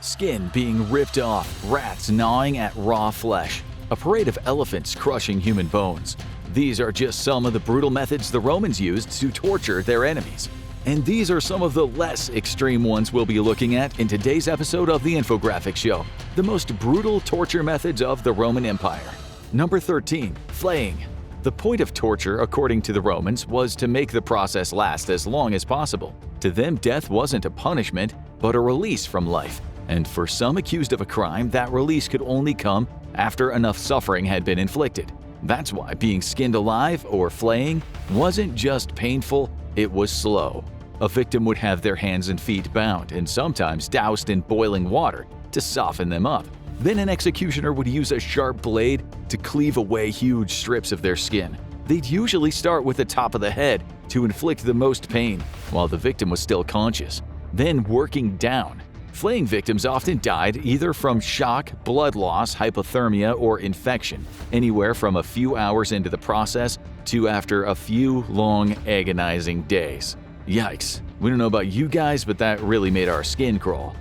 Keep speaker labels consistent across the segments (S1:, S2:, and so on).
S1: Skin being ripped off, rats gnawing at raw flesh, a parade of elephants crushing human bones. These are just some of the brutal methods the Romans used to torture their enemies. And these are some of the less extreme ones we'll be looking at in today's episode of the Infographic Show, the most brutal torture methods of the Roman Empire. Number 13. Flaying. The point of torture, according to the Romans, was to make the process last as long as possible. To them, death wasn't a punishment, but a release from life. And for some accused of a crime, that release could only come after enough suffering had been inflicted. That's why being skinned alive, or flaying, wasn't just painful, it was slow. A victim would have their hands and feet bound and sometimes doused in boiling water to soften them up. Then an executioner would use a sharp blade to cleave away huge strips of their skin. They'd usually start with the top of the head to inflict the most pain while the victim was still conscious, then working down. Flaying victims often died either from shock, blood loss, hypothermia, or infection, anywhere from a few hours into the process to after a few long, agonizing days. Yikes. We don't know about you guys, but that really made our skin crawl.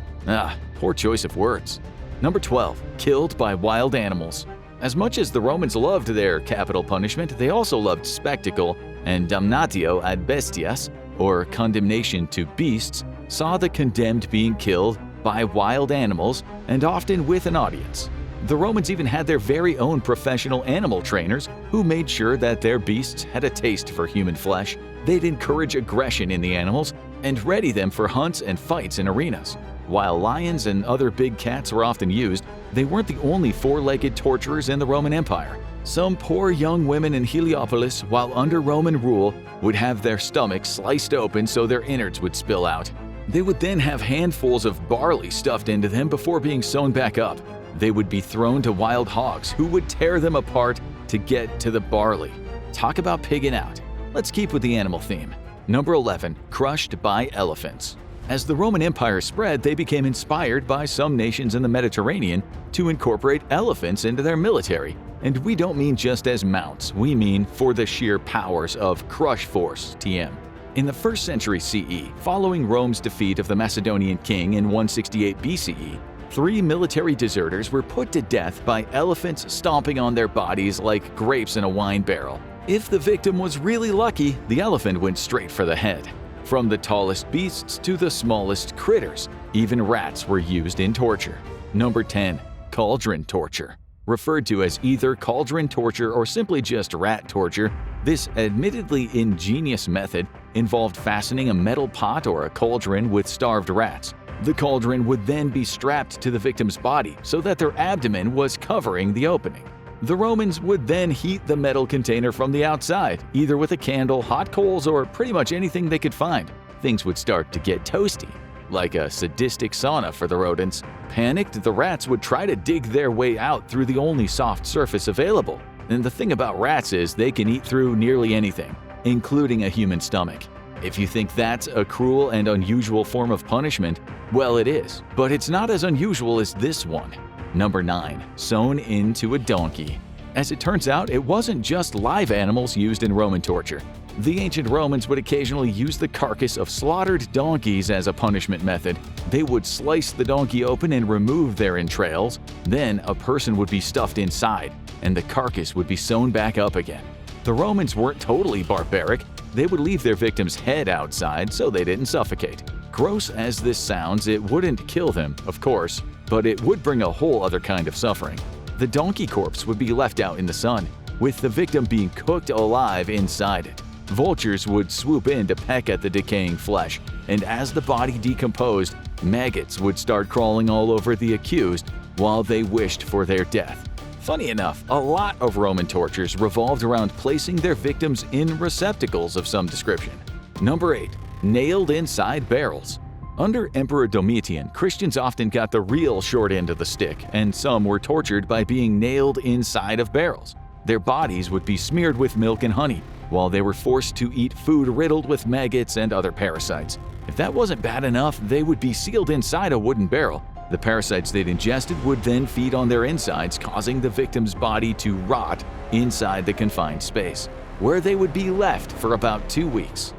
S1: Poor choice of words. Number 12. Killed by wild animals. As much as the Romans loved their capital punishment, they also loved spectacle, and damnatio ad bestias, or condemnation to beasts, saw the condemned being killed by wild animals and often with an audience. The Romans even had their very own professional animal trainers who made sure that their beasts had a taste for human flesh. They'd encourage aggression in the animals and ready them for hunts and fights in arenas. While lions and other big cats were often used, they weren't the only four-legged torturers in the Roman Empire. Some poor young women in Heliopolis, while under Roman rule, would have their stomachs sliced open so their innards would spill out. They would then have handfuls of barley stuffed into them before being sewn back up. They would be thrown to wild hogs who would tear them apart to get to the barley. Talk about pigging out. Let's keep with the animal theme. Number 11. Crushed by elephants. As the Roman Empire spread, they became inspired by some nations in the Mediterranean to incorporate elephants into their military. And we don't mean just as mounts, we mean for the sheer powers of crush force, TM. In the 1st century CE, following Rome's defeat of the Macedonian king in 168 BCE, 3 military deserters were put to death by elephants stomping on their bodies like grapes in a wine barrel. If the victim was really lucky, the elephant went straight for the head. From the tallest beasts to the smallest critters, even rats were used in torture. Number 10. Cauldron torture. Referred to as either cauldron torture or simply just rat torture, this admittedly ingenious method involved fastening a metal pot or a cauldron with starved rats. The cauldron would then be strapped to the victim's body so that their abdomen was covering the opening. The Romans would then heat the metal container from the outside, either with a candle, hot coals, or pretty much anything they could find. Things would start to get toasty, like a sadistic sauna for the rodents. Panicked, the rats would try to dig their way out through the only soft surface available. And the thing about rats is they can eat through nearly anything, including a human stomach. If you think that's a cruel and unusual form of punishment, well, it is, but it's not as unusual as this one. Number 9. Sewn into a donkey. As it turns out, it wasn't just live animals used in Roman torture. The ancient Romans would occasionally use the carcass of slaughtered donkeys as a punishment method. They would slice the donkey open and remove their entrails. Then a person would be stuffed inside, and the carcass would be sewn back up again. The Romans weren't totally barbaric. They would leave their victim's head outside so they didn't suffocate. Gross as this sounds, it wouldn't kill them, of course, but it would bring a whole other kind of suffering. The donkey corpse would be left out in the sun, with the victim being cooked alive inside it. Vultures would swoop in to peck at the decaying flesh, and as the body decomposed, maggots would start crawling all over the accused while they wished for their death. Funny enough, a lot of Roman tortures revolved around placing their victims in receptacles of some description. Number 8. Nailed inside barrels. Under Emperor Domitian, Christians often got the real short end of the stick, and some were tortured by being nailed inside of barrels. Their bodies would be smeared with milk and honey, while they were forced to eat food riddled with maggots and other parasites. If that wasn't bad enough, they would be sealed inside a wooden barrel. The parasites they'd ingested would then feed on their insides, causing the victim's body to rot inside the confined space, where they would be left for about 2 weeks.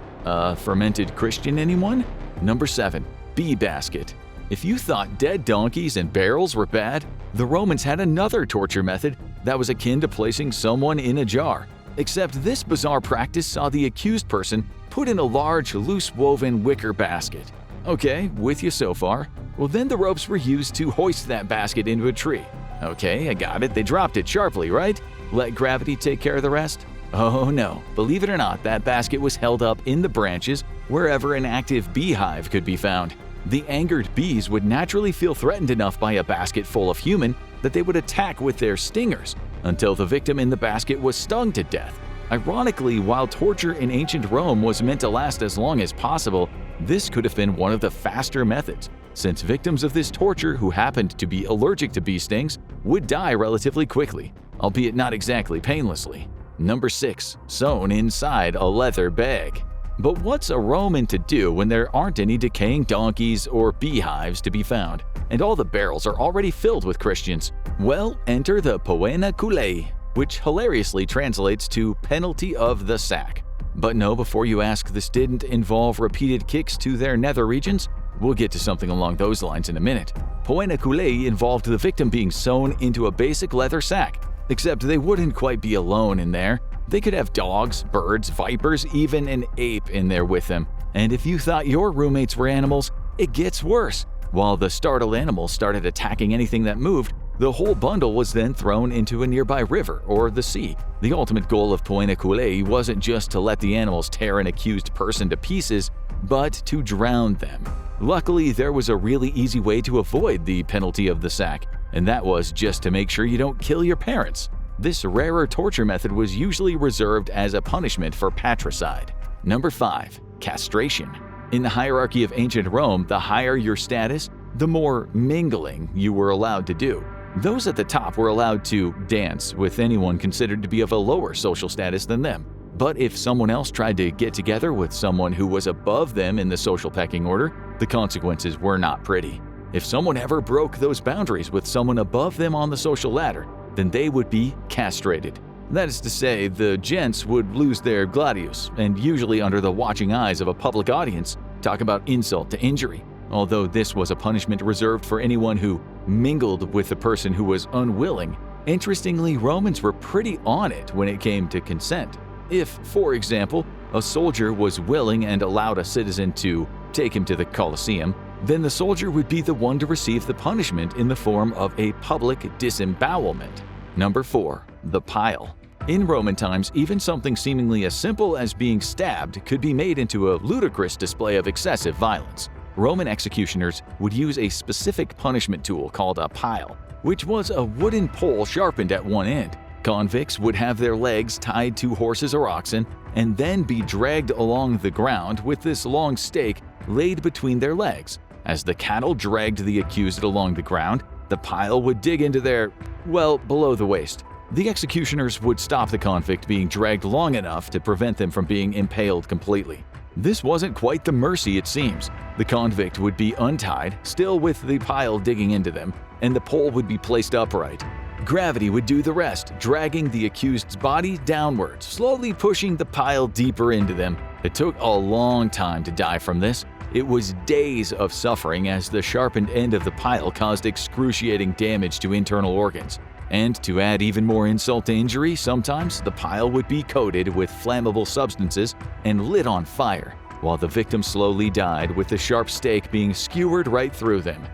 S1: Fermented Christian anyone? Number 7. Bee basket. If you thought dead donkeys and barrels were bad, the Romans had another torture method that was akin to placing someone in a jar. Except this bizarre practice saw the accused person put in a large, loose-woven wicker basket. Okay, with you so far? Well, then the ropes were used to hoist that basket into a tree. Okay, I got it. They dropped it sharply, right? Let gravity take care of the rest? Oh no, believe it or not, that basket was held up in the branches wherever an active beehive could be found. The angered bees would naturally feel threatened enough by a basket full of human that they would attack with their stingers until the victim in the basket was stung to death. Ironically, while torture in ancient Rome was meant to last as long as possible, this could have been one of the faster methods, since victims of this torture who happened to be allergic to bee stings would die relatively quickly, albeit not exactly painlessly. Number 6. Sewn inside a leather bag. But what's a Roman to do when there aren't any decaying donkeys or beehives to be found, and all the barrels are already filled with Christians? Well, enter the poena culei, which hilariously translates to penalty of the sack. But no, before you ask, this didn't involve repeated kicks to their nether regions. We'll get to something along those lines in a minute. Poena culei involved the victim being sewn into a basic leather sack, except they wouldn't quite be alone in there. They could have dogs, birds, vipers, even an ape in there with them. And if you thought your roommates were animals, it gets worse. While the startled animals started attacking anything that moved, the whole bundle was then thrown into a nearby river or the sea. The ultimate goal of poena culei wasn't just to let the animals tear an accused person to pieces, but to drown them. Luckily, there was a really easy way to avoid the penalty of the sack, and that was just to make sure you don't kill your parents. This rarer torture method was usually reserved as a punishment for patricide. Number 5. Castration. In the hierarchy of ancient Rome, the higher your status, the more mingling you were allowed to do. Those at the top were allowed to dance with anyone considered to be of a lower social status than them. But if someone else tried to get together with someone who was above them in the social pecking order, the consequences were not pretty. If someone ever broke those boundaries with someone above them on the social ladder, then they would be castrated. That is to say, the gents would lose their gladius, and usually under the watching eyes of a public audience, talk about insult to injury. Although this was a punishment reserved for anyone who mingled with the person who was unwilling, interestingly, Romans were pretty on it when it came to consent. If, for example, a soldier was willing and allowed a citizen to take him to the Colosseum, then the soldier would be the one to receive the punishment in the form of a public disembowelment. Number 4. The pile. In Roman times, even something seemingly as simple as being stabbed could be made into a ludicrous display of excessive violence. Roman executioners would use a specific punishment tool called a pile, which was a wooden pole sharpened at one end. Convicts would have their legs tied to horses or oxen and then be dragged along the ground with this long stake laid between their legs. As the cattle dragged the accused along the ground, the pile would dig into their, well, below the waist. The executioners would stop the convict being dragged long enough to prevent them from being impaled completely. This wasn't quite the mercy it seems. The convict would be untied, still with the pile digging into them, and the pole would be placed upright. Gravity would do the rest, dragging the accused's body downwards, slowly pushing the pile deeper into them. It took a long time to die from this. It was days of suffering as the sharpened end of the pile caused excruciating damage to internal organs. And to add even more insult to injury, sometimes the pile would be coated with flammable substances and lit on fire, while the victim slowly died with the sharp stake being skewered right through them.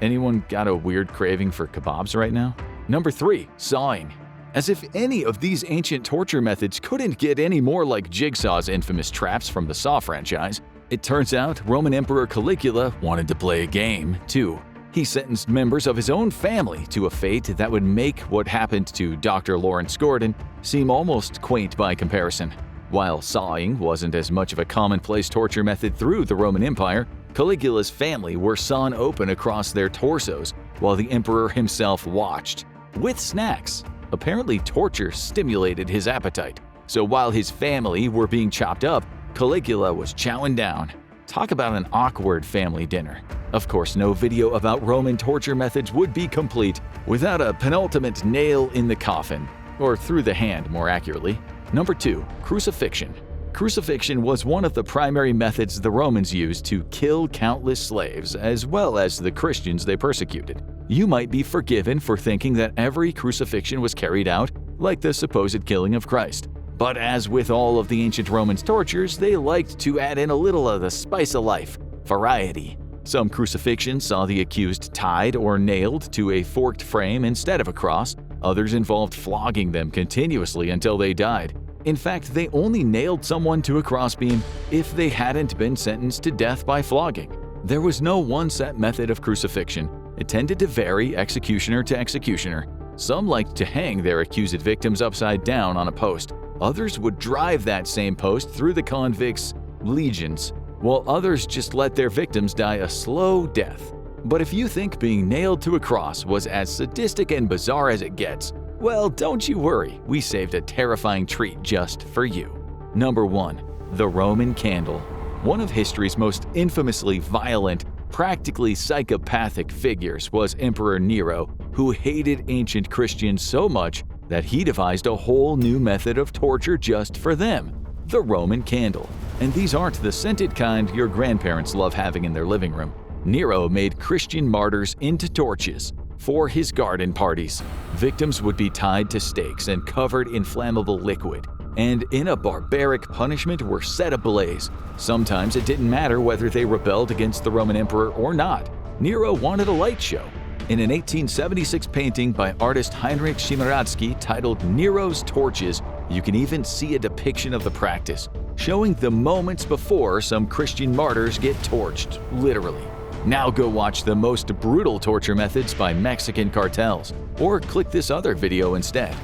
S1: Anyone got a weird craving for kebabs right now? Number 3. Sawing. As if any of these ancient torture methods couldn't get any more like Jigsaw's infamous traps from the Saw franchise, it turns out Roman Emperor Caligula wanted to play a game, too. He sentenced members of his own family to a fate that would make what happened to Dr. Lawrence Gordon seem almost quaint by comparison. While sawing wasn't as much of a commonplace torture method through the Roman Empire, Caligula's family were sawn open across their torsos while the emperor himself watched, with snacks. Apparently, torture stimulated his appetite, so while his family were being chopped up, Caligula was chowing down. Talk about an awkward family dinner. Of course, no video about Roman torture methods would be complete without a penultimate nail in the coffin, or through the hand more accurately. Number 2. Crucifixion. Crucifixion was one of the primary methods the Romans used to kill countless slaves, as well as the Christians they persecuted. You might be forgiven for thinking that every crucifixion was carried out like the supposed killing of Christ. But as with all of the ancient Romans' tortures, they liked to add in a little of the spice of life, variety. Some crucifixions saw the accused tied or nailed to a forked frame instead of a cross. Others involved flogging them continuously until they died. In fact, they only nailed someone to a crossbeam if they hadn't been sentenced to death by flogging. There was no one set method of crucifixion. It tended to vary executioner to executioner. Some liked to hang their accused victims upside down on a post. Others would drive that same post through the convicts' legions, while others just let their victims die a slow death. But if you think being nailed to a cross was as sadistic and bizarre as it gets, well, don't you worry, we saved a terrifying treat just for you. Number 1. The Roman Candle. One of history's most infamously violent, practically psychopathic figures was Emperor Nero, who hated ancient Christians so much that he devised a whole new method of torture just for them: the Roman candle. And these aren't the scented kind your grandparents love having in their living room. Nero made Christian martyrs into torches for his garden parties. Victims would be tied to stakes and covered in flammable liquid, and in a barbaric punishment were set ablaze. Sometimes it didn't matter whether they rebelled against the Roman emperor or not. Nero wanted a light show. In an 1876 painting by artist Heinrich Szymanowski titled Nero's Torches, you can even see a depiction of the practice, showing the moments before some Christian martyrs get torched, literally. Now go watch the most brutal torture methods by Mexican cartels, or click this other video instead.